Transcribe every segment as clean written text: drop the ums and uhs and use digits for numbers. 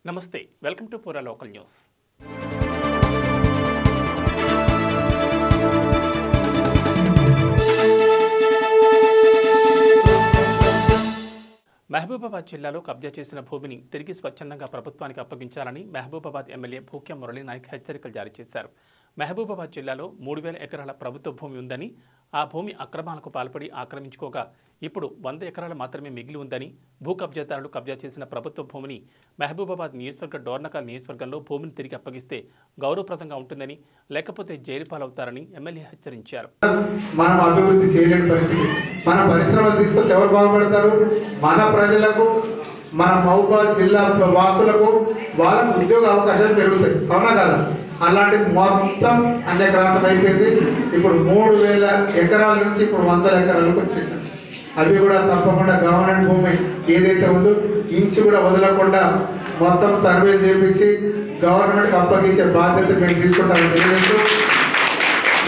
నమస్తే welcome to పూరా local news. Mahabubabad జిల్లాలో కబ్జా చేసిన భూమిని తిరిగి స్వచ్ఛందంగా ప్రభుత్వానికి అప్పగించాలని మహబూబాబాద్ ఎమ్మెల్యే భూక్యం మురళీ నాయక్ హెచ్చరికలు జారీ చేశారు. మహబూబాబాద్ జిల్లాలో 3000 ఎకరాల ప్రభుత్వ భూమి ఉందని, ఆ భూమి అక్రమాలకు పాల్పడి ఆక్రమించుకోగా ఇప్పుడు 100 ఎకరాలు మాత్రమే మిగిలి ఉందని, భూ కబ్జాదారులు కబ్జా చేసిన ప్రభుత్వ భూమిని మహబూబాబాద్ నియోజకవర్గ డోర్నకల్ నియోజకవర్గంలో భూమిని తిరిగి అప్పగిస్తే గౌరవప్రదంగా ఉంటుందని, లేకపోతే జైలు పాలవుతారని ఎమ్మెల్యే హెచ్చరించారు. మనం అభివృద్ధి చేయలేని పరిస్థితి. మన పరిశ్రమలు తీసుకొస్తే ఎవరు బాగుపడతారు? మన ప్రజలకు, మన మహబూబాబాద్ జిల్లా వాసులకు, వాళ్ళకు ఉద్యోగ అవకాశాలు పెరుగుతాయి. అవునా కదా? అలాంటిది మొత్తం అన్యక్రాంతం అయిపోయింది. ఇప్పుడు 3000 ఎకరాల నుంచి ఇప్పుడు 100 ఎకరాలకు వచ్చేసాం. అవి కూడా తప్పకుండా గవర్నమెంట్ భూమి ఏదైతే ఉందో ఇంచు కూడా వదలకుండా మొత్తం సర్వే చేయించి గవర్నమెంట్కి అప్పగించే బాధ్యత మేము తీసుకుంటామని తెలియజేస్తూ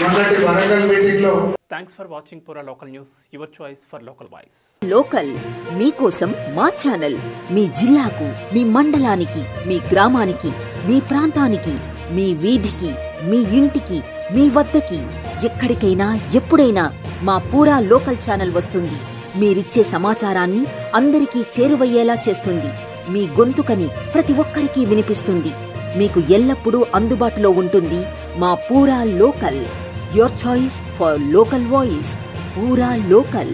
మొన్నటి వరంగల్ మీటింగ్ లో. థ్యాంక్స్ ఫర్ వాచింగ్ పూరా local news, your choice for local voice. Local మీకోసం మా ఛానల్. మీ జిల్లాకు, మీ మండలానికి, మీ గ్రామానికి, మీ ప్రాంతానికి, మీ వీధికి, మీ ఇంటికి, మీ వద్దకి, ఎక్కడికైనా ఎప్పుడైనా మా పూరా లోకల్ ఛానల్ వస్తుంది. మీరిచ్చే సమాచారాన్ని అందరికీ చేరువయ్యేలా చేస్తుంది. మీ గొంతుకని ప్రతి ఒక్కరికి వినిపిస్తుంది. మీకు ఎల్లప్పుడూ అందుబాటులో ఉంటుంది మా పూరా local. Your choice for local voice. పూరా లోకల్.